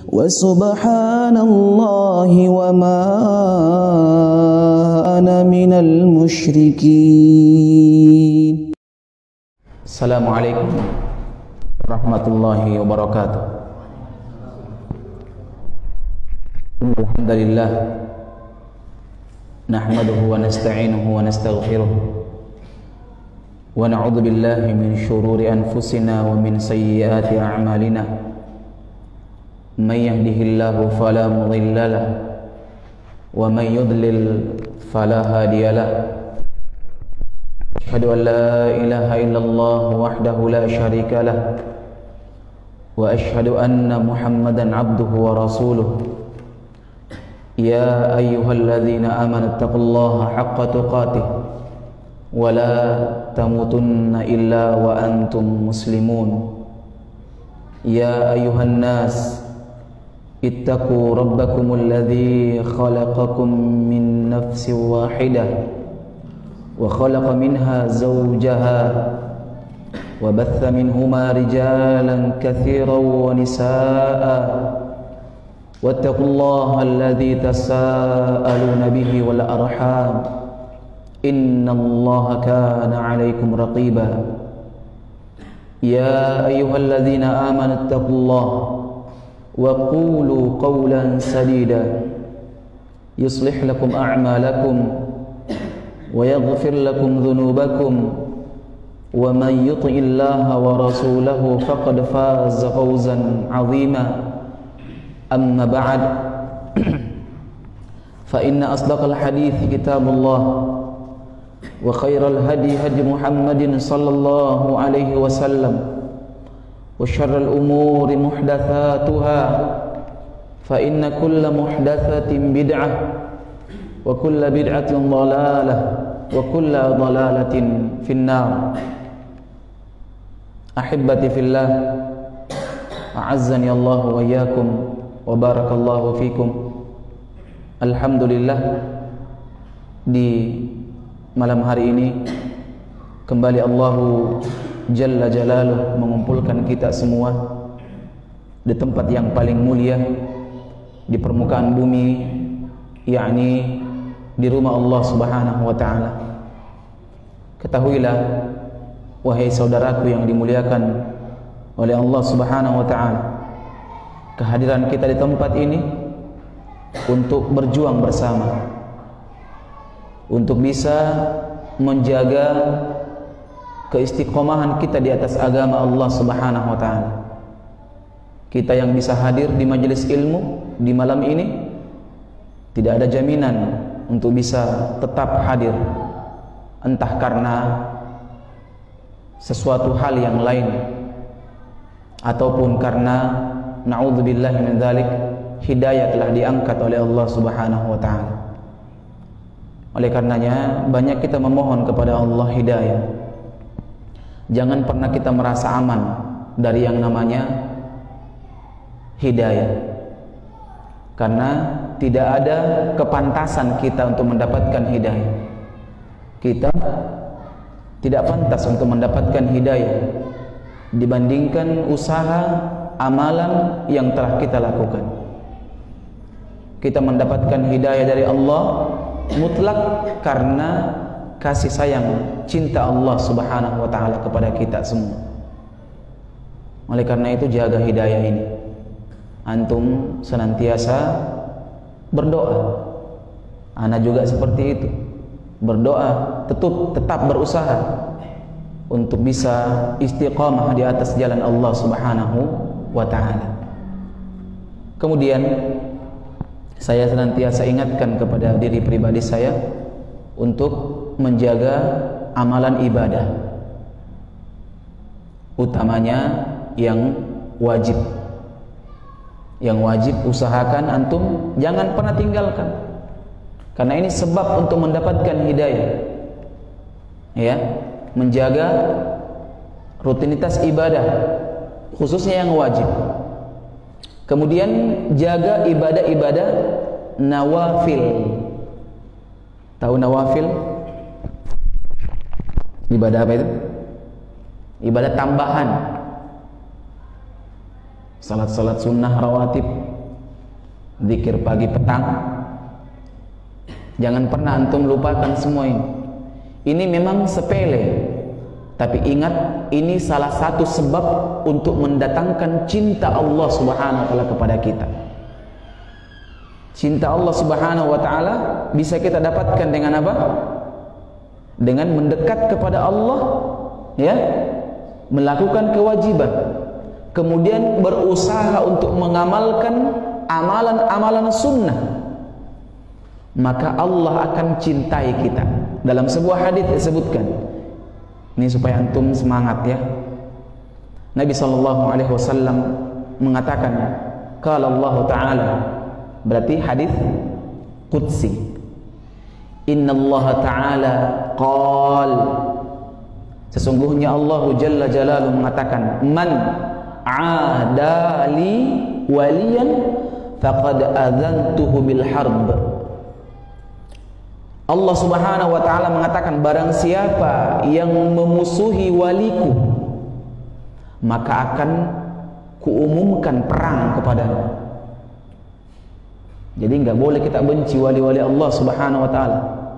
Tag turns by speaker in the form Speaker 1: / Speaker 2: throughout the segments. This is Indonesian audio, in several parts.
Speaker 1: وسبحان الله وما أنا من المشركين.
Speaker 2: السلام عليكم ورحمة الله وبركاته. الحمد لله نحمده ونستعينه ونستغفره ونعوذ بالله من شرور أنفسنا ومن سيئات أعمالنا. من يهده الله فلا مضل له ومن يضلل فلا هادي له. أشهد أن لا إله إلا الله وحده لا شريك له وأشهد أن محمدا عبده ورسوله. يا أيها الذين آمنوا اتقوا الله حق تقاته ولا تموتن إلا وأنتم مسلمون. يا أيها الناس اتقوا ربكم الذي خلقكم من نفس واحدة وخلق منها زوجها وبث منهما رجالا كثيرا ونساء واتقوا الله الذي تساءلون به والأرحام إن الله كان عليكم رقيبا. يا أيها الذين آمنوا اتقوا الله وقولوا قولا سديدا يصلح لكم أعمالكم ويغفر لكم ذنوبكم ومن يطع الله ورسوله فقد فاز فوزا عظيما. أما بعد فإن أصدق الحديث كتاب الله وخير الهدي هدي محمد صلى الله عليه وسلم وشر الأمور محدثاتها فإن كل محدثة بدعة وكل بدعة ضلالة وكل ضلالة في النار. أحبتي في الله أعزني الله وإياكم وبارك الله فيكم. Alhamdulillah, di malam hari ini kembali Allah Jalla Jalaluh mengumpulkan kita semua di tempat yang paling mulia di permukaan bumi, yakni di rumah Allah Subhanahu wa taala. Ketahuilah wahai saudaraku yang dimuliakan oleh Allah Subhanahu wa taala, kehadiran kita di tempat ini untuk berjuang bersama, untuk bisa menjaga keistiqomahan kita di atas agama Allah Subhanahu wa taala. Kita yang bisa hadir di majelis ilmu di malam ini tidak ada jaminan untuk bisa tetap hadir, entah karena sesuatu hal yang lain ataupun karena na'udzubillahi min dzalik, hidayah telah diangkat oleh Allah Subhanahu wa taala. Oleh karenanya banyak kita memohon kepada Allah hidayah. Jangan pernah kita merasa aman dari yang namanya hidayah, karena tidak ada kepantasan kita untuk mendapatkan hidayah. Kita tidak pantas untuk mendapatkan hidayah dibandingkan usaha amalan yang telah kita lakukan. Kita mendapatkan hidayah dari Allah mutlak karena kasih sayang, cinta Allah Subhanahu wa taala kepada kita semua. Oleh karena itu jaga hidayah ini. Antum senantiasa berdoa. Ana juga seperti itu. Berdoa, tetap berusaha untuk bisa istiqamah di atas jalan Allah Subhanahu wa taala. Kemudian saya senantiasa ingatkan kepada diri pribadi saya untuk menjaga amalan ibadah, utamanya yang wajib. Yang wajib usahakan antum jangan pernah tinggalkan, karena ini sebab untuk mendapatkan hidayah. Ya, menjaga rutinitas ibadah khususnya yang wajib. Kemudian jaga ibadah-ibadah nawafil. Tahu nawafil? Ibadah apa itu? Ibadah tambahan. Salat-salat sunnah rawatib, zikir pagi petang. Jangan pernah antum lupakan semua ini. Ini memang sepele, tapi ingat, ini salah satu sebab untuk mendatangkan cinta Allah Subhanahu wa taala kepada kita. Cinta Allah Subhanahu wa taala bisa kita dapatkan dengan apa? Dengan mendekat kepada Allah, ya, melakukan kewajiban, kemudian berusaha untuk mengamalkan amalan-amalan sunnah, maka Allah akan cintai kita. Dalam sebuah hadis disebutkan, ini supaya antum semangat ya. Nabi SAW mengatakan, qala Allah Ta'ala, berarti hadis qudsi. Inna Allah Ta'ala qal, sesungguhnya Allah Jalla Jalaluhu mengatakan, man adali waliyan faqad adzantuhu bil harb. Allah Subhanahu wa taala mengatakan, barang siapa yang memusuhi waliku, maka akan kuumumkan perang kepadanya. Jadi enggak boleh kita benci wali-wali Allah Subhanahu wa taala.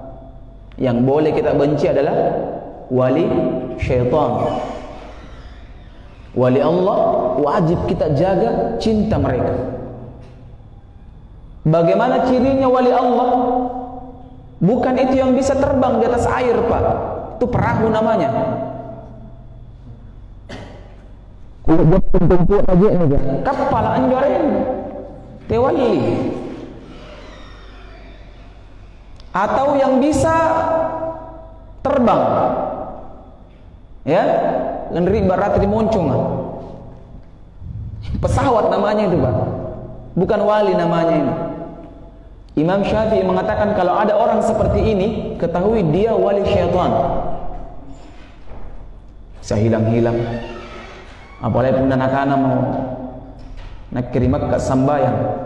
Speaker 2: Yang boleh kita benci adalah wali syaitan. Wali Allah wajib kita jaga cinta mereka. Bagaimana cirinya wali Allah? Bukan itu yang bisa terbang di atas air, Pak. Itu perahu namanya. Kapal anjorin tewali. Atau yang bisa terbang, ya, lenri barat di moncong, pesawat namanya itu, Pak. Bukan wali namanya ini. Imam Syafi'i mengatakan, kalau ada orang seperti ini, ketahui dia wali syaitan. Bisa hilang-hilang. Apalagi pun anak-anak mau nak kirimak ke sambayang.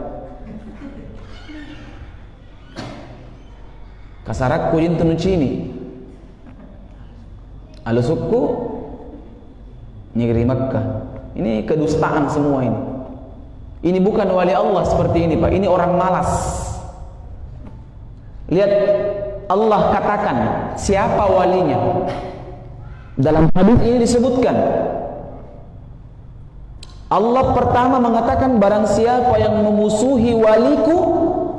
Speaker 2: Kasarakku jintun cini. Alusukku nyigri Makkah. Ini kedustaan semua ini. Ini bukan wali Allah seperti ini, Pak. Ini orang malas. Lihat, Allah katakan siapa walinya. Dalam hadis ini disebutkan, Allah pertama mengatakan, barang siapa yang memusuhi waliku,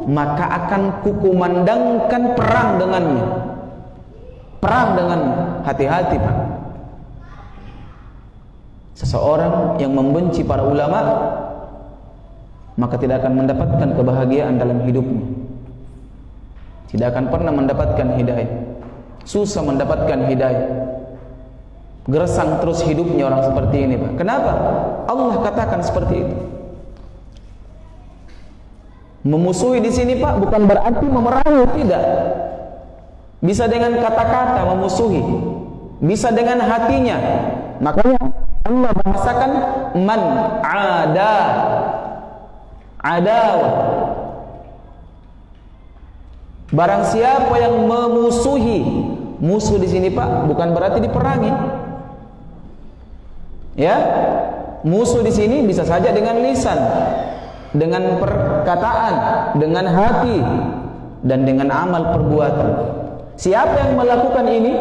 Speaker 2: maka akan kukumandangkan perang dengannya. Perang dengannya. Hati-hati, Pak. Seseorang yang membenci para ulama, maka tidak akan mendapatkan kebahagiaan dalam hidupnya. Tidak akan pernah mendapatkan hidayah. Susah mendapatkan hidayah. Gersang terus hidupnya orang seperti ini, Pak. Kenapa? Allah katakan seperti itu. Memusuhi di sini, Pak, bukan berarti memerangi, tidak. Bisa dengan kata-kata memusuhi, bisa dengan hatinya. Makanya Allah bahasakan man adawah. Barang siapa yang memusuhi, musuh di sini, Pak, bukan berarti diperangi. Ya, musuh di sini bisa saja dengan lisan, dengan perkataan, dengan hati, dan dengan amal perbuatan. Siapa yang melakukan ini?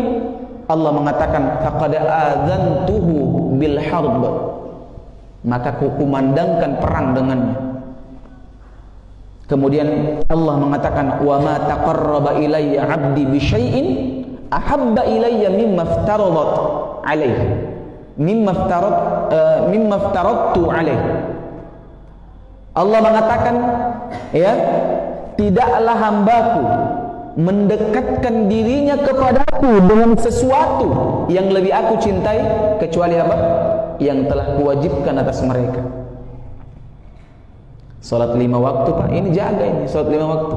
Speaker 2: Allah mengatakan, faqad adzantuhu bil harb, maka kukumandangkan perang dengannya. Kemudian Allah mengatakan, wa ma taqarraba ilayya 'abdi bi syai'in ahabba ilayya mimma iftaradat alaihi mimma iftaradtu alaihi. Allah mengatakan, ya, tidaklah hambaku mendekatkan dirinya kepadaku dengan sesuatu yang lebih aku cintai kecuali apa? Yang telah kuwajibkan atas mereka. Salat 5 waktu, Pak, ini jaga ini, salat 5 waktu.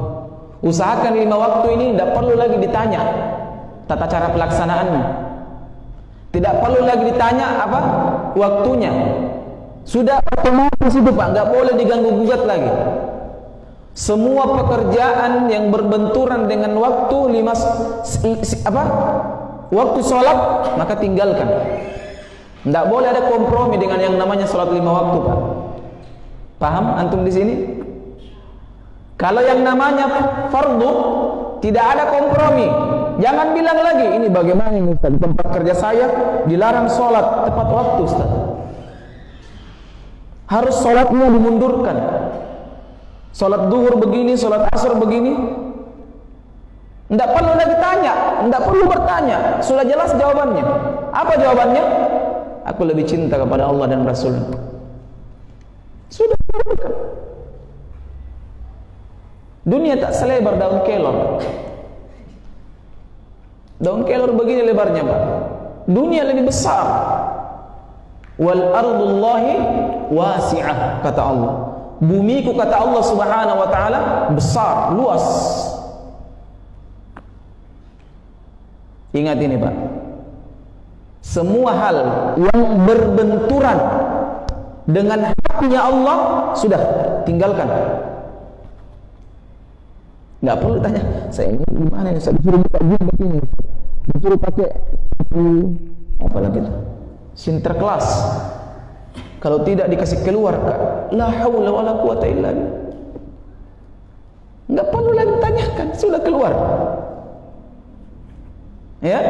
Speaker 2: Usahakan 5 waktu ini tidak perlu lagi ditanya tata cara pelaksanaannya. Tidak perlu lagi ditanya apa waktunya. Sudah otomatis itu, Pak, nggak boleh diganggu gugat lagi. Semua pekerjaan yang berbenturan dengan waktu waktu sholat, maka tinggalkan. Tidak boleh ada kompromi dengan yang namanya sholat 5 waktu, Pak. Paham antum di sini? Kalau yang namanya fardu tidak ada kompromi. Jangan bilang lagi ini bagaimana ini Ustaz, di tempat kerja saya dilarang sholat tepat waktu Ustaz. Harus sholatnya dimundurkan. Sholat duhur begini, sholat asar begini. Tidak perlu lagi tanya, tidak perlu bertanya. Sudah jelas jawabannya. Apa jawabannya? Aku lebih cinta kepada Allah dan Rasul. Sudah. Dunia tak selebar daun kelor. Daun kelor begini lebarnya Pak. Dunia lebih besar. Wal ardullahi wasi'ah, kata Allah. Bumiku, kata Allah Subhanahu wa taala, besar, luas. Ingat ini Pak. Semua hal yang berbenturan dengan haknya Allah sudah tinggalkan. Nggak perlu tanya, saya ini gimana nih? Saya disuruh buka jilbab ini, disuruh pakai apa lagi itu? Sinterklas. Kalau tidak dikasih keluar, la haula wala quwata illa billah. Nggak perlu lagi tanyakan, sudah keluar. Ya?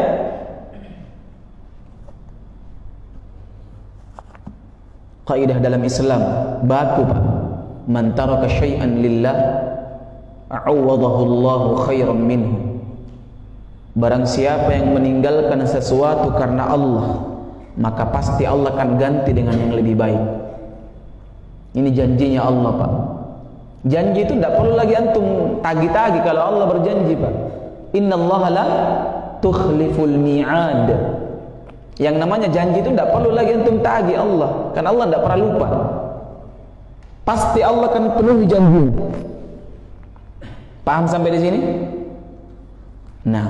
Speaker 2: Kaidah dalam Islam baku Pak. Man taraka syai'an lillah a'awadahu Allahu khairan minhu. Barang siapa yang meninggalkan sesuatu karena Allah, maka pasti Allah akan ganti dengan yang lebih baik. Ini janjinya Allah Pak. Janji itu tidak perlu lagi antum tagi-tagi. Kalau Allah berjanji Pak, innallaha la tukhliful mi'ad. Yang namanya janji itu tidak perlu lagi antum tagi Allah, karena Allah tidak pernah lupa. Pasti Allah akan penuhi janji. Paham sampai di sini? Nah,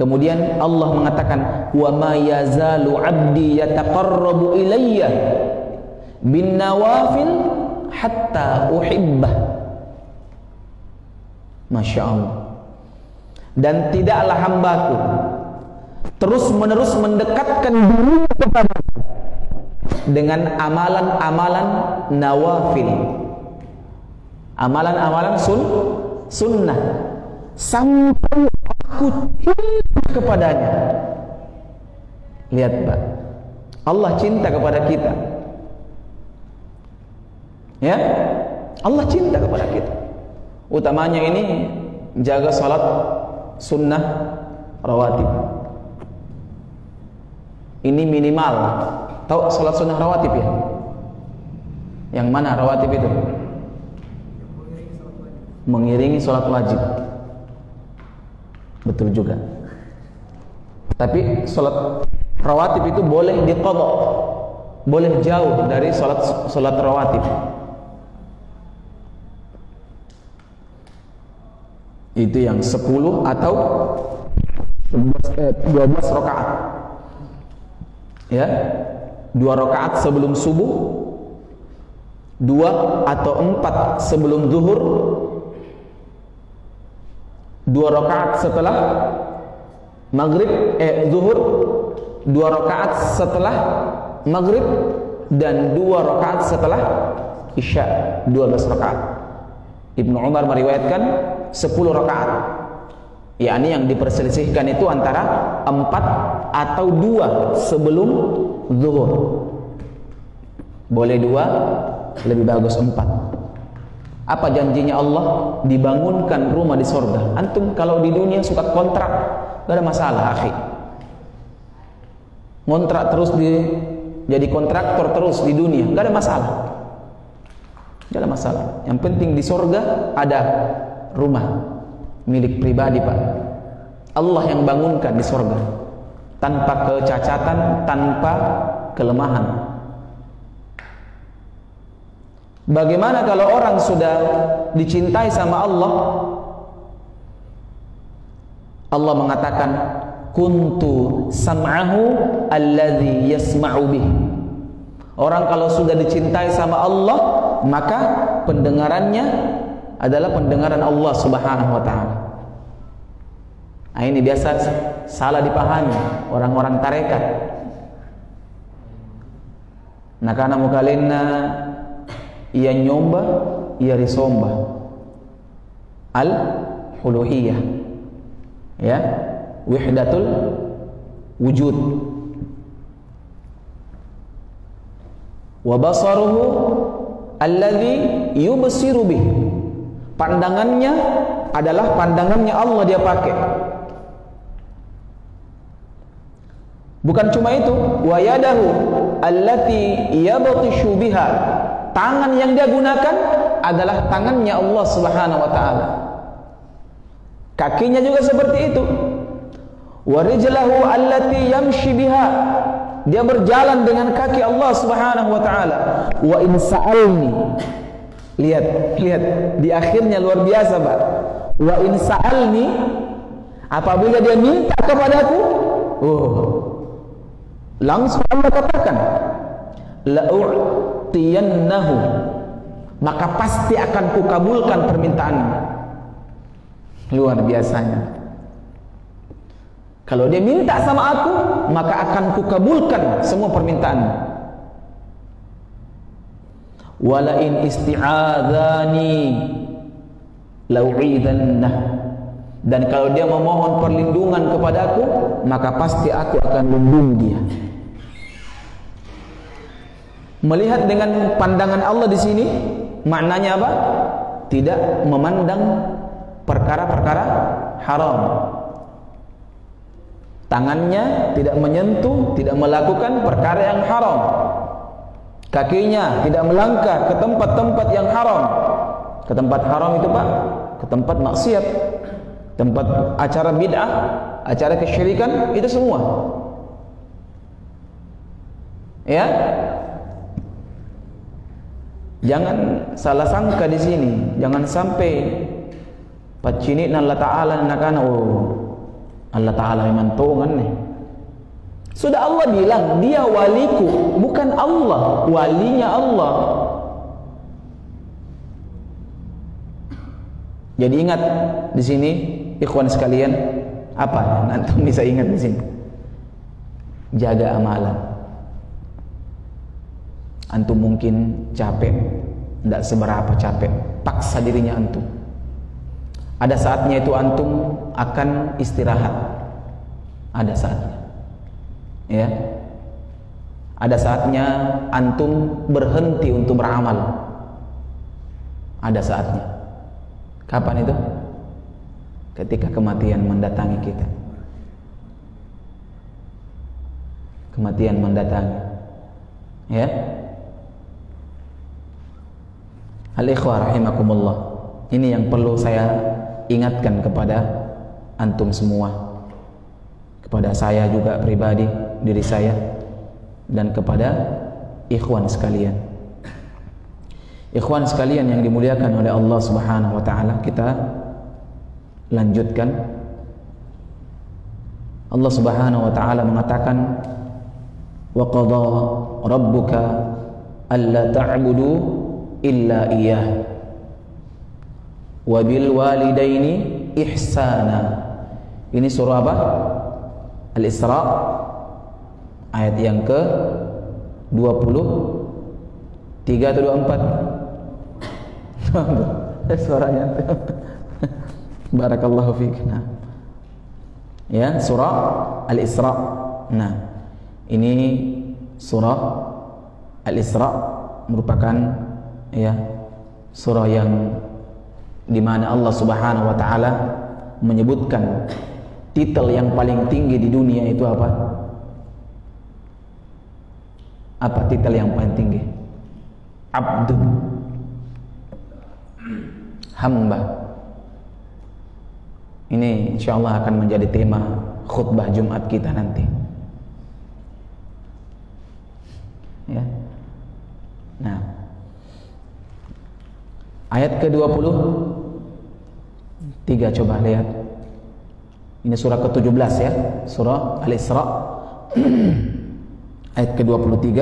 Speaker 2: kemudian Allah mengatakan, wa ma yazalu 'abdi yataqarrabu ilayya bin nawafil hatta uhibbah. Masya Allah. Dan tidaklah hambaku terus menerus mendekatkan dirinya kepada dengan amalan-amalan nawafil, amalan-amalan sunnah, sampai aku cinta kepadanya. Lihat Pak, Allah cinta kepada kita. Ya, Allah cinta kepada kita. Utamanya ini jaga salat sunnah rawatib. Ini minimal. Tahu salat sunnah rawatib ya? Yang mana rawatib itu? Mengiringi salat wajib. Betul juga. Tapi salat rawatib itu boleh diqadha, boleh jauh dari salat rawatib. Itu yang 10 atau 12 rakaat. Ya, 2 rakaat sebelum subuh, 2 atau 4 sebelum zuhur, 2 rakaat setelah maghrib, zuhur, 2 rakaat setelah maghrib, dan 2 rakaat setelah isya, 12 rakaat. Ibnu Umar meriwayatkan 10 rakaat. Yakni yang diperselisihkan itu antara 4 atau 2 sebelum zuhur. Boleh 2, lebih bagus 4. Apa janjinya Allah? Dibangunkan rumah di surga. Antum kalau di dunia suka kontrak, gak ada masalah akhi. Kontrak terus jadi kontraktor terus di dunia, gak ada masalah. Gak ada masalah. Yang penting di surga ada rumah milik pribadi Pak. Allah yang bangunkan di surga, tanpa kecacatan, tanpa kelemahan. Bagaimana kalau orang sudah dicintai sama Allah? Allah mengatakan, kuntu sam'ahu alladhi yasma'u bih. Orang kalau sudah dicintai sama Allah, maka pendengarannya adalah pendengaran Allah Subhanahu wa ta'ala. Nah, ini biasa salah dipahami orang-orang tarekat. Nah, karena mukalina ia nyomba, ia risomba. al-uluhiyah, ya, wahdatul wujud. Wa basaruhu alladhi yubsiru bih, pandangannya adalah pandangannya Allah dia pakai. Bukan cuma itu, wa yadahu allati yabtishu biha, tangan yang dia gunakan adalah tangannya Allah Subhanahu wa taala. Kakinya juga seperti itu. Wa rijlahu allati yamshi biha, dia berjalan dengan kaki Allah Subhanahu wa taala. Wa in sa'alni, lihat di akhirnya luar biasa, Pak. Wa in sa'alni, apabila dia minta kepadaku, langsung Allah katakan, la'u'tiyannahu, maka pasti akan kukabulkan permintaanmu. Luar biasanya. Kalau dia minta sama aku, maka akan kukabulkan semua permintaanmu. Wala in isti'adzani lau'idannah, dan kalau dia memohon perlindungan kepadaku, maka pasti aku akan lindungi dia. Melihat dengan pandangan Allah di sini, maknanya apa? Tidak memandang perkara-perkara haram. Tangannya tidak menyentuh, tidak melakukan perkara yang haram. Kakinya tidak melangkah ke tempat-tempat yang haram. Ke tempat haram itu, Pak, ke tempat maksiat, tempat acara bid'ah, acara kesyirikan, itu semua. Ya. Jangan salah sangka di sini, jangan sampai pacini Allah Taala nakana Allah Ta'ala memang tongan nih. Sudah Allah bilang dia waliku, bukan Allah, walinya Allah. Jadi ingat di sini, ikhwan sekalian, apa antum bisa ingat di sini? Jaga amalan. Antum mungkin capek, tidak seberapa capek, paksa dirinya antum. Ada saatnya itu antum akan istirahat. Ada saatnya. Ya. Ada saatnya antum berhenti untuk beramal. Ada saatnya. Kapan itu? Ketika kematian mendatangi kita. Kematian mendatangi. Ya. Al-ikhwah rahimakumullah. Ini yang perlu saya ingatkan kepada antum semua, kepada saya juga pribadi, diri saya, dan kepada ikhwan sekalian. Ikhwan sekalian yang dimuliakan oleh Allah Subhanahu wa taala, kita lanjutkan. Allah Subhanahu wa taala mengatakan, wa qadha rabbuka alla ta'budu illa iyyah wa bil walidaini ihsana. Ini surah apa? Al-Isra ayat yang ke 23 atau 24. Suaranya barakallahu fiik. Nah. Ya, surah Al-Isra. Nah, ini surah Al-Isra merupakan ya surah yang di mana Allah Subhanahu wa taala menyebutkan titel yang paling tinggi di dunia itu apa? Apa titel yang paling tinggi? Abdun, hamba. Ini insyaallah akan menjadi tema khutbah Jumat kita nanti. Ya. Nah, ayat ke-23 coba lihat. Ini surah ke-17 ya, surah Al-Isra ayat ke-23.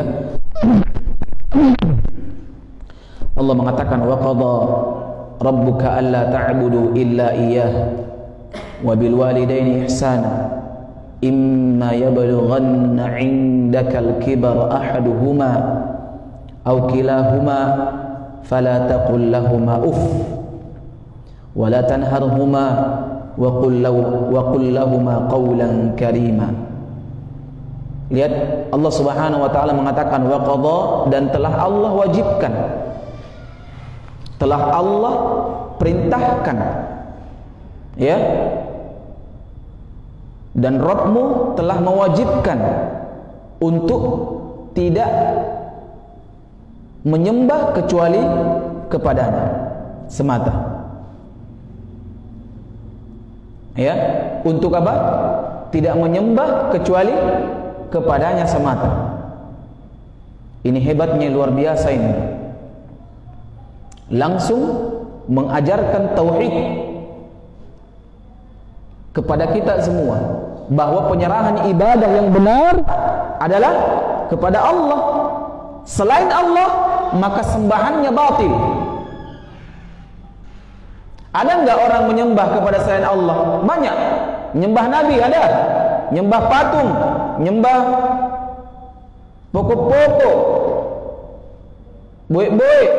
Speaker 2: Allah mengatakan, wa qadha rabbuka alla ta'budu illa iyyah wa bil walidaini ihsana imma yablughanna 'indakal kibara ahaduhuma aw kilahuma fala taqul lahumā uff wa la tanharhuma wa qul lahuma qawlan karima. Lihat, Allah Subhanahu wa taala mengatakan wa qadha, dan telah Allah wajibkan, telah Allah perintahkan, ya, dan Rabbmu telah mewajibkan untuk tidak menyembah kecuali kepadanya semata. Ya, untuk apa? Tidak menyembah kecuali kepadanya semata. Ini hebatnya, luar biasa ini. Langsung mengajarkan tauhid kepada kita semua, bahwa penyerahan ibadah yang benar adalah kepada Allah. Selain Allah, maka sembahannya batil. Ada enggak orang menyembah kepada selain Allah? Banyak. Menyembah Nabi ada, menyembah patung, menyembah pokok-pokok, buik-buik,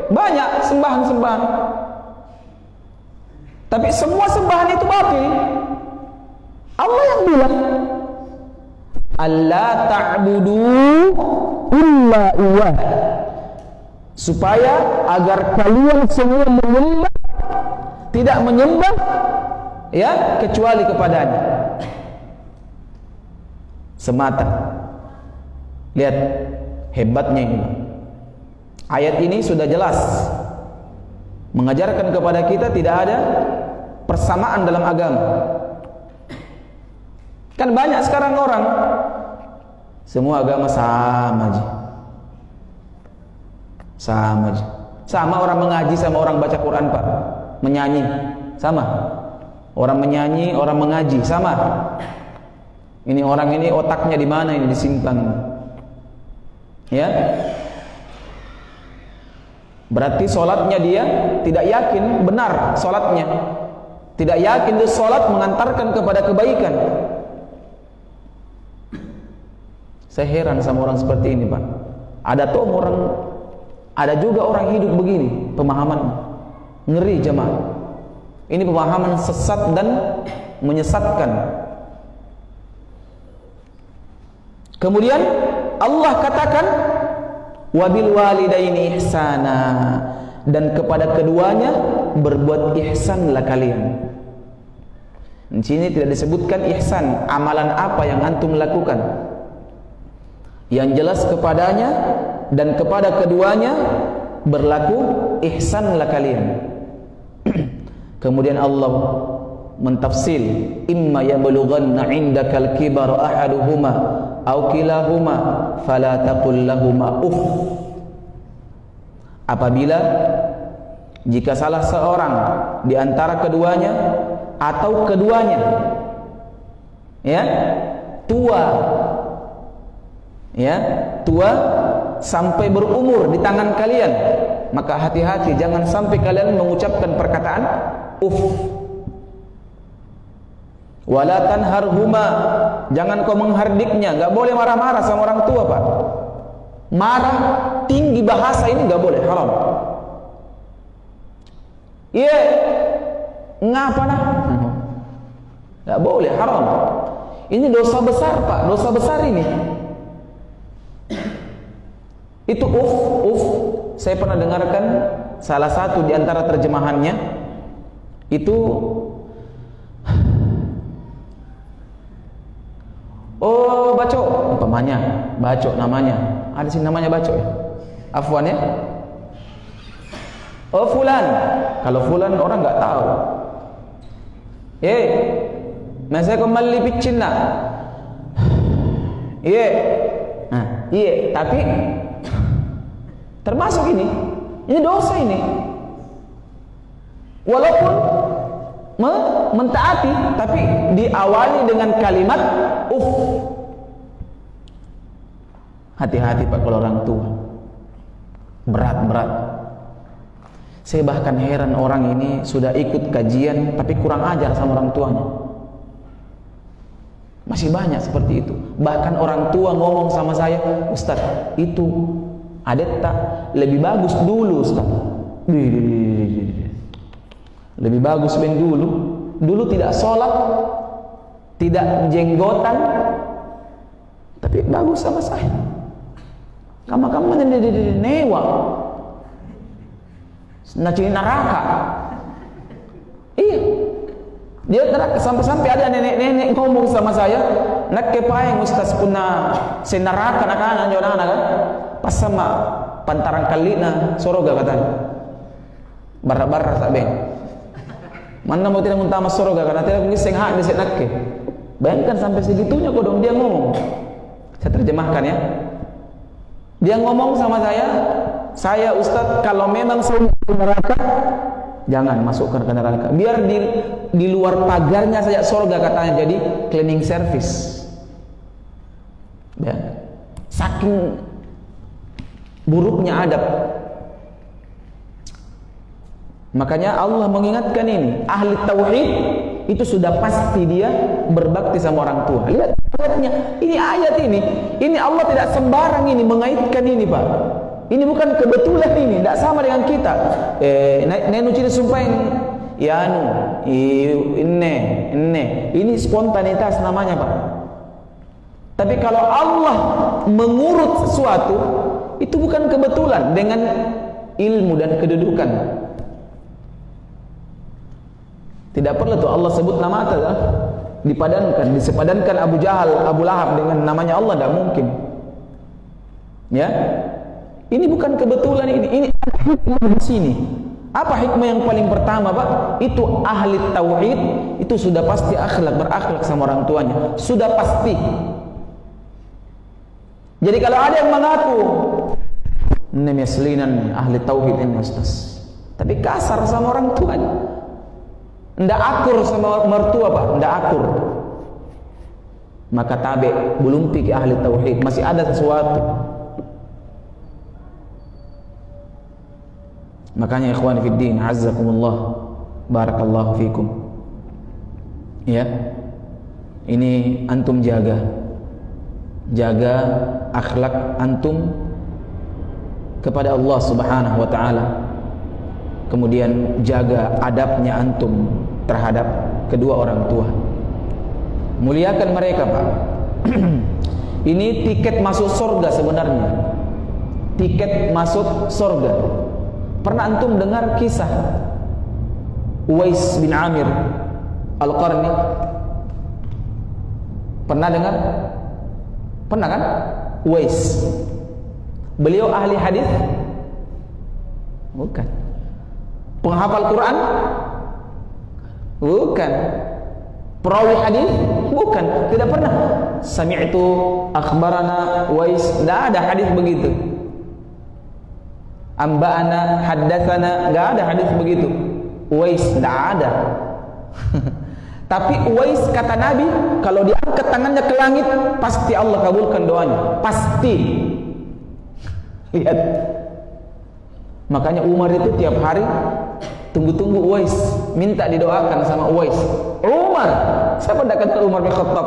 Speaker 2: banyak sembahan-sembahan. Tapi semua sembahan itu batil. Allah yang bilang, alla ta'budu illa iyyah, supaya agar kalian semua menyembah, tidak menyembah, ya, kecuali kepadanya semata. Lihat hebatnya ini. Ayat ini sudah jelas mengajarkan kepada kita tidak ada persamaan dalam agama. Kan banyak sekarang orang semua agama sama aja, sama aja. Sama orang mengaji sama orang baca Quran, Pak, menyanyi sama. Orang menyanyi, orang mengaji sama. Ini orang ini otaknya di mana ini disimpan? Ya, berarti sholatnya dia tidak yakin benar sholatnya, tidak yakin itu sholat mengantarkan kepada kebaikan. Saya heran sama orang seperti ini, Pak. Ada juga orang hidup begini pemahaman, ngeri jemaah. Ini pemahaman sesat dan menyesatkan. Kemudian Allah katakan wabil walidaini ihsana, dan kepada keduanya berbuat ihsanlah kalian. Di sini tidak disebutkan ihsan, amalan apa yang antum lakukan. Yang jelas kepadanya dan kepada keduanya berlaku ihsanlah kalian. Kemudian Allah mentafsir, imma yablughanna 'indakal kibara ahaduhuma aw kilahuma fala taqul lahumā uff. Apabila jika salah seorang di antara keduanya atau keduanya, ya, tua sampai berumur di tangan kalian, maka hati-hati jangan sampai kalian mengucapkan perkataan uff. Wala tanharhuma, jangan kau menghardiknya, enggak boleh marah-marah sama orang tua, Pak. Marah tinggi bahasa ini enggak boleh, haram. Iya, ngapa nah? Enggak boleh, haram. Ini dosa besar, Pak, dosa besar ini. Itu uff, saya pernah dengarkan salah satu di antara terjemahannya itu, oh bacok, umpamanya bacok namanya, ada sih namanya bacok ya, afwan ya. Oh fulan, kalau fulan orang nggak tahu. Masa kembali picin nak, tapi termasuk ini dosa ini. Walaupun mentaati, tapi diawali dengan kalimat uff. Hati-hati Pak kalau orang tua, berat. Saya bahkan heran orang ini sudah ikut kajian tapi kurang ajar sama orang tuanya. Masih banyak seperti itu. Bahkan orang tua ngomong sama saya, Ustaz, itu adet tak lebih bagus dulu, Ustaz. Lebih bagus ben dulu. Dulu tidak sholat, tidak jenggotan, tapi bagus sama saya. Kamu newa, nacini neraka. Iya, dia neraka sampai ada nenek ngomong sama saya, nak kepaeng ustaz punna senaraka nak kan, pas sama pantaran kalina soroga katanya, barra saben. Mana mau tidak muntah mas soroga karena tidak ngiseng hak di nakke. Bayangkan sampai segitunya kodong dia ngomong. Saya terjemahkan ya. Dia ngomong sama saya Ustadz, kalau memang saya ke neraka, jangan masukkan ke neraka. Biar di luar pagarnya saja surga katanya, jadi cleaning service. Ya. Saking buruknya adab. Makanya Allah mengingatkan ini, ahli tauhid itu sudah pasti dia berbakti sama orang tua. Lihat ayatnya, ini ayat ini Allah tidak sembarang ini mengaitkan ini Pak. Ini bukan kebetulan ini, tidak sama dengan kita. Nenu ciri sumpah ya ini spontanitas namanya Pak. Tapi kalau Allah mengurut sesuatu, itu bukan kebetulan dengan ilmu dan kedudukan. Tidak perlu tuh Allah sebut nama disepadankan Abu Jahal, Abu Lahab dengan namanya Allah, tidak mungkin. Ya, ini bukan kebetulan ini hikmah di sini. Apa hikmah yang paling pertama Pak? Itu ahli tauhid itu sudah pasti berakhlak sama orang tuanya, sudah pasti. Jadi kalau ada yang mengaku nemeslinan ahli tauhid ini Ustaz, tapi kasar sama orang tuanya, ndak akur sama mertua Pak, ndak akur, maka tabe belum pikir ahli tauhid, masih ada sesuatu. Makanya ikhwan fiddin, azzakumullah, barakallahu fikum. Ya, ini antum jaga akhlak antum kepada Allah Subhanahu wa taala. Kemudian jaga adabnya antum terhadap kedua orang tua. Muliakan mereka Pak. Ini tiket masuk surga sebenarnya. Tiket masuk surga. Pernah antum dengar kisah Uwais bin Amir Al-Qarni? Pernah dengar? Pernah kan? Uwais. Beliau ahli hadis? Bukan. Penghafal Quran? Bukan. Perawi hadis? Bukan. Tidak pernah. Sami'tu akhbarana Uwais. Tidak ada hadis begitu. Amba'ana haddatsana, enggak ada hadis begitu. Uwais enggak ada. Tapi Uwais kata Nabi, kalau diangkat tangannya ke langit, pasti Allah kabulkan doanya. Pasti. Lihat. Makanya Umar itu tiap hari tunggu-tunggu Uwais, minta didoakan sama Uwais. Umar, siapa tidak kata Umar bin Khattab?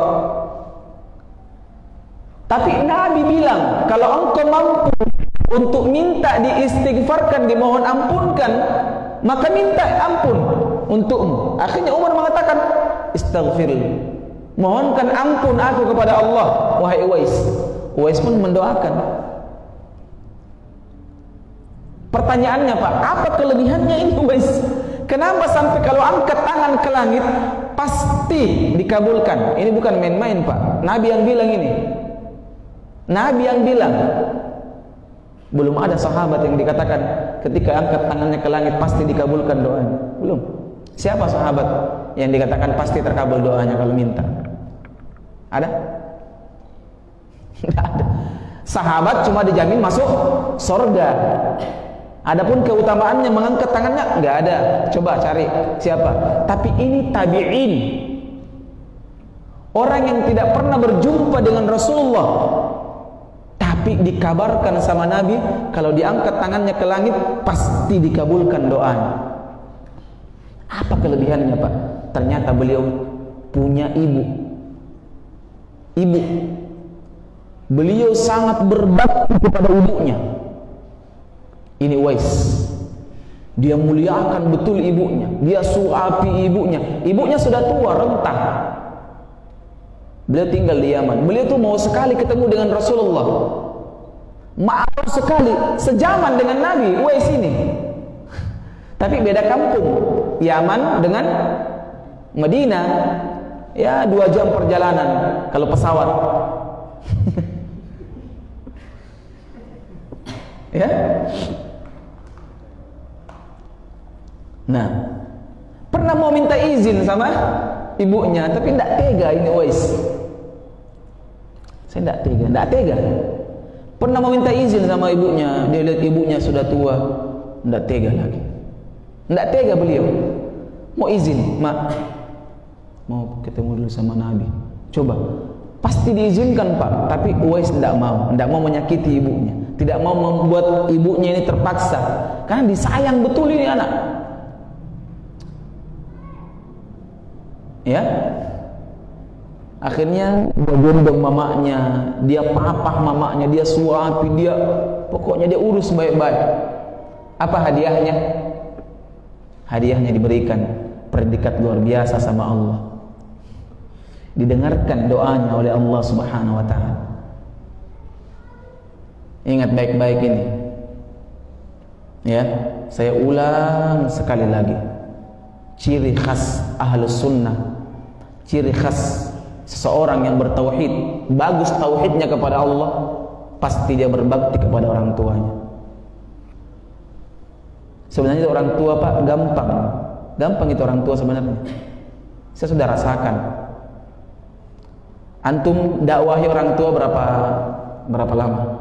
Speaker 2: Tapi Nabi bilang, kalau engkau mampu untuk minta diistighfarkan, dimohon ampunkan, maka minta ampun untukmu. Akhirnya Umar mengatakan, istaghfir, mohonkan ampun aku kepada Allah, wahai Uwais. Uwais pun mendoakan. Pertanyaannya Pak, apa kelebihannya ini Uwais? Kenapa sampai kalau angkat tangan ke langit pasti dikabulkan? Ini bukan main-main Pak. Nabi yang bilang ini. Nabi yang bilang. Belum ada sahabat yang dikatakan ketika angkat tangannya ke langit pasti dikabulkan doanya. Belum. Siapa sahabat yang dikatakan pasti terkabul doanya kalau minta? Ada? Tidak ada. Sahabat cuma dijamin masuk surga. Adapun keutamaannya mengangkat tangannya nggak ada. Coba cari siapa. Tapi ini tabi'in, orang yang tidak pernah berjumpa dengan Rasulullah, tapi dikabarkan sama Nabi kalau diangkat tangannya ke langit pasti dikabulkan doanya. Apa kelebihannya Pak? Ternyata beliau punya ibu. Beliau sangat berbakti kepada ibunya. Ini Uwais. Dia muliakan betul ibunya, dia suapi ibunya. Ibunya sudah tua, rentah. Beliau tinggal di Yaman. Beliau tuh mau sekali ketemu dengan Rasulullah. Maaf sekali, sejaman dengan Nabi, Uwais ini. Tapi beda kampung. Yaman dengan Madinah, ya 2 jam perjalanan kalau pesawat. Ya. Nah, pernah mau minta izin sama ibunya, tapi tidak tega ini Uwais. Saya tidak tega. Pernah mau minta izin sama ibunya, dia lihat ibunya sudah tua, tidak tega lagi. Tidak tega beliau. Mau izin, Mak, mau ketemu dulu sama Nabi. Coba, pasti diizinkan Pak, tapi Uwais tidak mau menyakiti ibunya, tidak mau membuat ibunya ini terpaksa, karena disayang betul ini anak. Ya, akhirnya dia gendong mamanya, dia papah mamanya, dia suapi, dia pokoknya dia urus baik-baik. Apa hadiahnya? Hadiahnya diberikan predikat luar biasa sama Allah. Didengarkan doanya oleh Allah Subhanahu wa taala. Ingat baik-baik ini. Ya, saya ulang sekali lagi. Ciri khas Ahlus Sunnah, ciri khas seseorang yang bertauhid, bagus tauhidnya kepada Allah, pasti dia berbakti kepada orang tuanya. Sebenarnya orang tua Pak gampang itu orang tua sebenarnya. Saya sudah rasakan. Antum dakwahi orang tua berapa lama?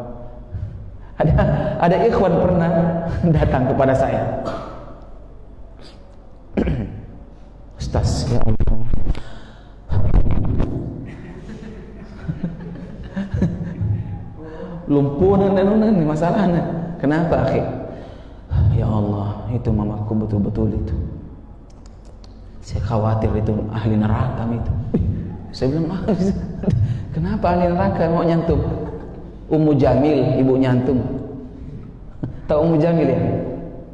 Speaker 2: Ada ikhwan pernah datang kepada saya. Ustaz, ya Allah, lumpuhan dan masalahnya. Kenapa akhi? Ya Allah, itu mamaku betul-betul itu. Saya khawatir itu ahli neraka itu. Saya bilang, kenapa ahli neraka mau nyantum? Ummu Jamil, ibu nyantum. Tahu Ummu Jamil ya?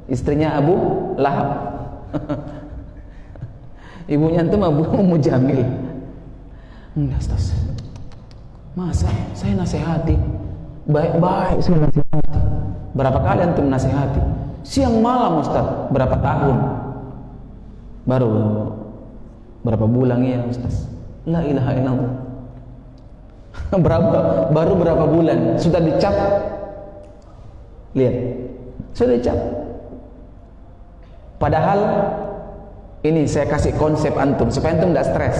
Speaker 2: Istrinya Abu Lahab. Ibu nyantum Ummu Jamil. Enggak, Ustaz. Masa saya nasihati? Baik-baik saya nasihati. Berapa kali antum nasihati? Siang malam Ustaz. Berapa tahun? Baru berapa bulan ya Ustaz? La ilaha illallah. Baru berapa bulan sudah dicap? Lihat, sudah dicap. Padahal ini saya kasih konsep antum supaya antum tidak stres.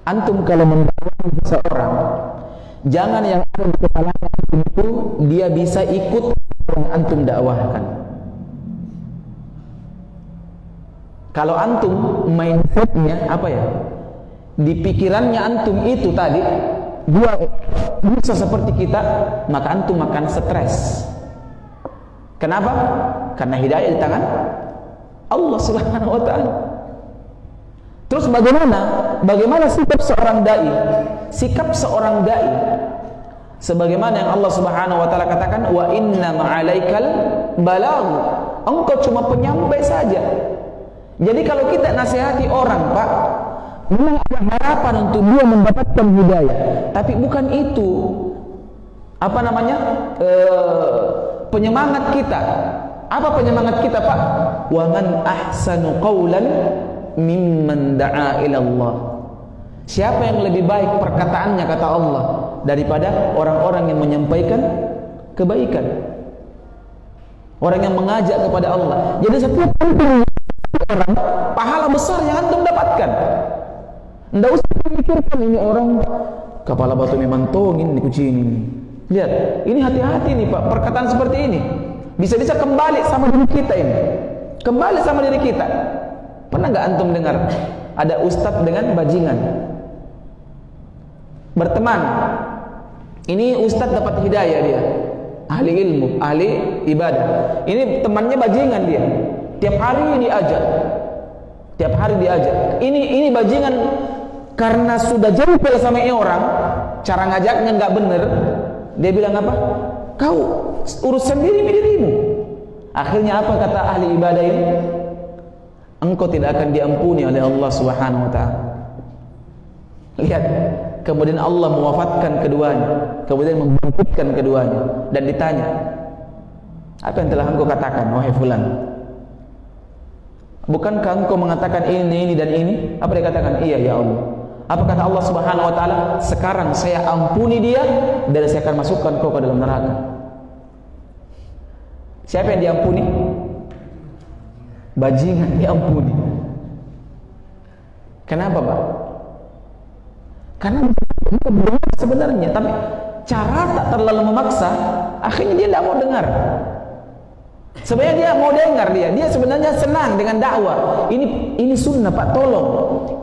Speaker 2: Antum kalau mendakwahi seseorang, jangan yang ada di kepala antum itu dia bisa ikut yang antum dakwahkan. Kalau antum mindsetnya apa ya? Di pikirannya antum itu tadi dia bisa seperti kita, maka antum akan stres. Kenapa? Karena hidayah di tangan Allah Subhanahu wa taala. Terus bagaimana sikap seorang dai? Sikap seorang dai sebagaimana yang Allah Subhanahu wa taala katakan, wa inna ma'alaikal balagh. Engkau cuma penyampai saja. Jadi kalau kita nasihati orang, Pak, memang ada harapan untuk dia mendapatkan hidayah, tapi bukan itu penyemangat kita. Apa penyemangat kita, Pak? Wa man ahsanu qawlan mimman da'a ila Allah. Siapa yang lebih baik perkataannya, kata Allah, daripada orang-orang yang menyampaikan kebaikan, orang yang mengajak kepada Allah. Jadi setiap orang, pahala besar yang antum dapatkan. Nggak usah memikirkan ini orang kepala batu memang tongin, ini kucing ini. Lihat, ini hati-hati nih Pak, perkataan seperti ini bisa-bisa kembali sama diri kita ini. Kembali sama diri kita. Pernah nggak antum dengar ada ustadz dengan bajingan berteman? Ini ustadz dapat hidayah dia, ahli ilmu, ahli ibadah. Ini temannya bajingan dia. Tiap hari diajak. Ini bajingan karena sudah jempel sama ini orang, cara ngajaknya nggak bener. Dia bilang apa? Kau urus sendiri dirimu. Akhirnya apa kata ahli ibadah ini? Engkau tidak akan diampuni oleh Allah Subhanahu wa taala. Lihat, kemudian Allah mewafatkan keduanya, kemudian membangkitkan keduanya dan ditanya, apa yang telah engkau katakan wahai fulan? Bukankah engkau mengatakan ini dan ini? Apa dia katakan? Iya ya Allah. Apa kata Allah Subhanahu wa taala? Sekarang saya ampuni dia dan saya akan masukkan kau ke dalam neraka. Siapa yang diampuni? Bajingan diampuni. Kenapa, Pak? Karena dia benar sebenarnya, tapi cara tak terlalu memaksa, akhirnya dia tidak mau dengar. Sebenarnya dia mau dengar, dia sebenarnya senang dengan dakwah. Ini sunnah, Pak, tolong.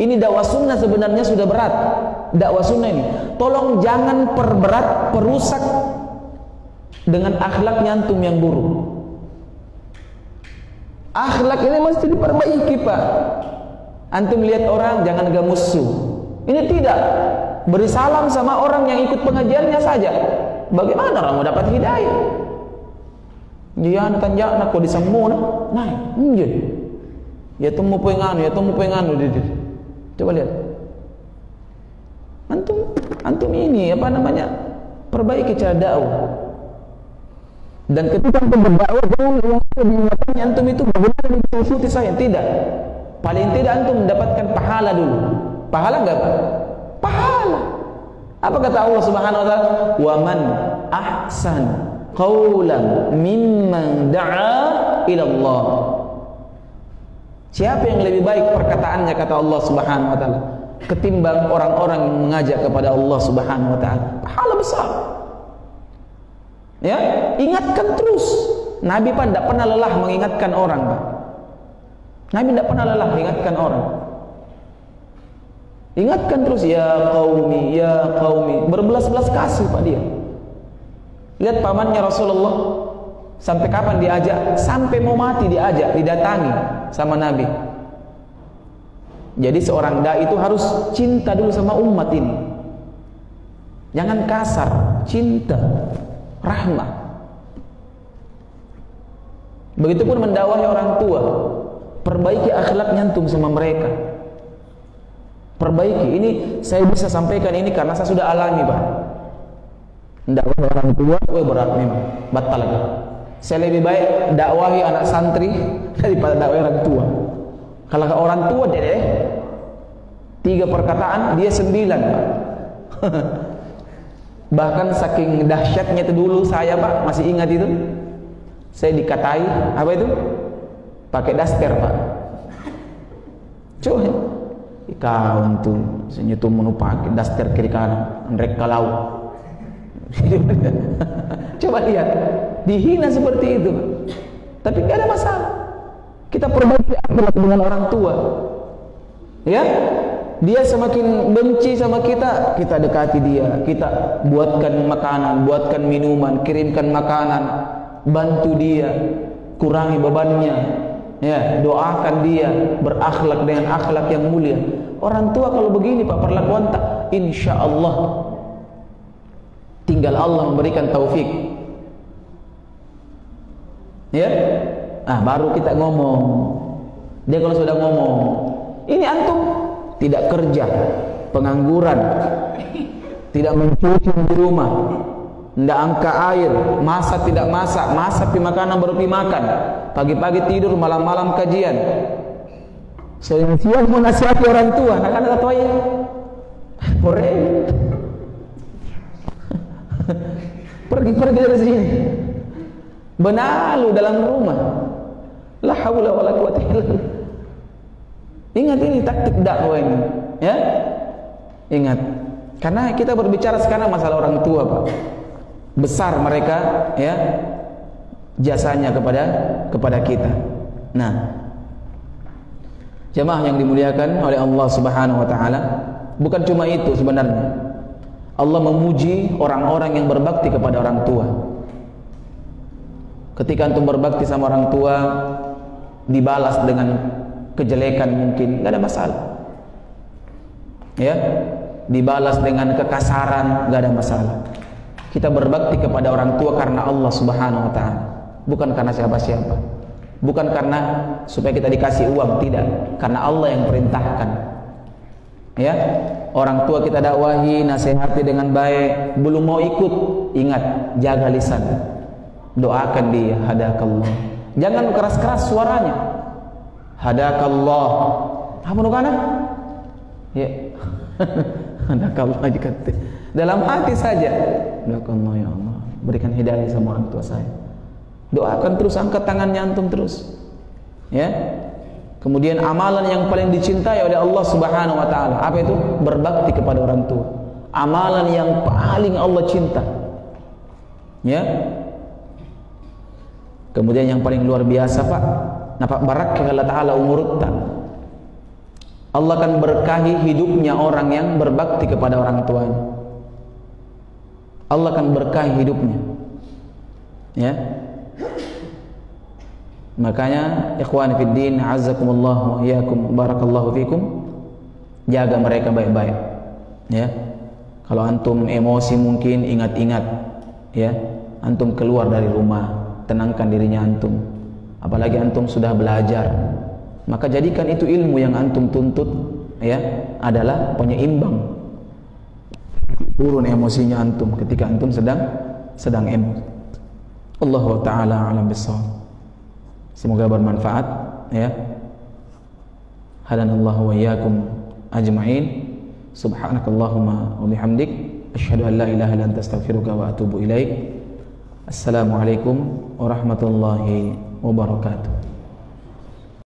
Speaker 2: Ini dakwah sunnah sebenarnya sudah berat. Dakwah sunnah ini, tolong jangan perberat, perusak dengan akhlaknya antum yang buruk. Akhlak ini mesti diperbaiki, Pak. Antum lihat orang jangan gak musuh. Ini tidak. Beri salam sama orang yang ikut pengajiannya saja. Bagaimana orang mau dapat hidayah? Dia tanya nak kau disemua nah, enggak. Ya temu penganu, Coba lihat. Antum ini apa namanya? Perbaiki cara dakwah. Dan ketika antum berdakwah, jangan diingatkan antum itu bagaimana mengikuti saya, tidak. Paling tidak antum mendapatkan pahala dulu. Pahala enggak, Pak? Pahala. Apa kata Allah Subhanahu wa taala? Wa man ahsan qawlan mimman da'a ila Allah. Siapa yang lebih baik perkataannya, kata Allah Subhanahu wa taala, ketimbang orang-orang yang mengajak kepada Allah Subhanahu wa taala? Pahala besar. Ya, ingatkan terus. Nabi Pak tidak pernah lelah mengingatkan orang, Pak. Nabi tidak pernah lelah mengingatkan orang. Ingatkan terus, ya qaumi, berbelas-belas kasih Pak dia. Lihat pamannya Rasulullah, sampai kapan diajak? Sampai mau mati diajak, didatangi sama Nabi. Jadi seorang dai itu harus cinta dulu sama umat ini. Jangan kasar, cinta, rahmah. Begitupun mendakwahi orang tua, perbaiki akhlaknya antum sama mereka. Perbaiki. Ini saya bisa sampaikan ini karena saya sudah alami, Pak. Dakwahi orang tua, berat memang, batal lagi. Saya lebih baik dakwahi anak santri daripada dakwahi orang tua. Kalau orang tua deh, 3 perkataan, dia 9, Pak. Bahkan saking dahsyatnya itu dulu saya, Pak, masih ingat itu. Saya dikatai, apa itu? Pakai daster, Pak. Coba, kau itu senyetum pakai daster kiri kanan, rek kalau. Coba lihat, dihina seperti itu, Pak. Tapi nggak ada masalah. Kita perbaiki akhlak dengan orang tua. Ya, dia semakin benci sama kita, kita dekati dia, kita buatkan makanan, buatkan minuman, kirimkan makanan, bantu dia, kurangi bebannya, ya, doakan dia, berakhlak dengan akhlak yang mulia. Orang tua kalau begini, Pak, perlakuan tak, insya Allah tinggal Allah memberikan taufik, ya. Nah, baru kita ngomong. Dia kalau sudah ngomong, ini antum tidak kerja, pengangguran, tidak mencuci di rumah, tidak angka air, masak tidak masak, masak pi makanan baru pi makan, pagi-pagi tidur, malam-malam kajian, siang mau nasihati orang tua, nak anak tua ya, pergi dari sini, benalu dalam rumah, la haula wala quwwata illa billah. Ingat ini taktik dakwah ini, ya. Ingat, karena kita berbicara sekarang masalah orang tua, Pak. Besar mereka, ya, jasanya kepada kita. Nah, jemaah yang dimuliakan oleh Allah Subhanahu wa taala, bukan cuma itu sebenarnya. Allah memuji orang-orang yang berbakti kepada orang tua. Ketika antum berbakti sama orang tua, dibalas dengan kejelekan mungkin, nggak ada masalah. Ya, dibalas dengan kekasaran, nggak ada masalah. Kita berbakti kepada orang tua karena Allah Subhanahu wa taala. bukan karena siapa-siapa, bukan karena supaya kita dikasih uang, tidak, karena Allah yang perintahkan. Ya, orang tua kita dakwahi, nasihati dengan baik, belum mau ikut, ingat, jaga lisan, doakan dia, hadakallah. Jangan keras-keras suaranya, hadakallah. Apa nukana? Ya, hadakallah jika dalam hati saja. Hadakallah ya Allah, berikan hidayah sama orang tua saya. Doakan terus, angkat tangannya antum terus. Ya. Kemudian amalan yang paling dicintai oleh Allah Subhanahu wa taala, apa itu? Berbakti kepada orang tua. Amalan yang paling Allah cinta. Ya. Kemudian yang paling luar biasa, Pak, napa barakah Allah taala umurta. Allah akan berkahi hidupnya orang yang berbakti kepada orang tuanya. Allah akan berkahi hidupnya. Ya. Makanya ikhwan fiddin, azzakumullah wa iyyakum, barakallahu fikum, jaga mereka baik-baik. Ya. Kalau antum emosi mungkin ingat-ingat, ya, antum keluar dari rumah, tenangkan dirinya antum. Apalagi antum sudah belajar, maka jadikan itu ilmu yang antum tuntut, ya, adalah penyeimbang turun emosinya antum ketika antum sedang emosi. Allah taala alam bissawab. Semoga bermanfaat, ya. Hadanallahu wa iyyakum ajma'in. Subhanakallahumma wa bihamdik, asyhadu an la ilaha illa anta, astaghfiruka wa atubu ilaik. Assalamualaikum warahmatullahi wabarakatuh.